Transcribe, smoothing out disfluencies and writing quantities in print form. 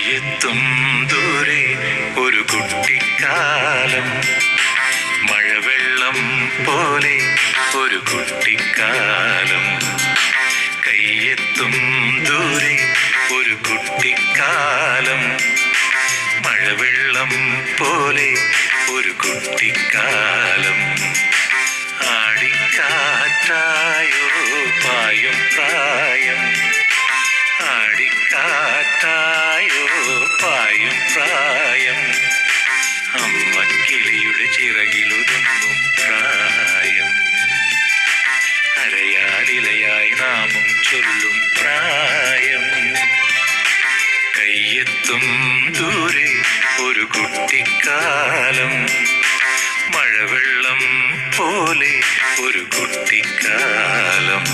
കയ്യെത്തും ദൂരെ ഒരു കുട്ടിക്കാലം, മഴവെള്ളം പോലെ ഒരു കുട്ടിക്കാലം. കയ്യെത്തും ദൂരെ ഒരു കുട്ടിക്കാലം, മഴവെള്ളം പോലെ ഒരു കുട്ടിക്കാലം. ആടിക്കാറ്റായോ പായും പ്രായം, ആടിക്കാറ്റായോ പായും പ്രായം. അമ്മക്കിളിയുടെ ചിറകിലൊതുങ്ങും പ്രായം, അരയാലിലയായി നാമം ചൊല്ലും പ്രായം. കയ്യെത്തും ദൂരെ ഒരു കുട്ടിക്കാലം, മഴവെള്ളം പോലെ ഒരു കുട്ടിക്കാലം.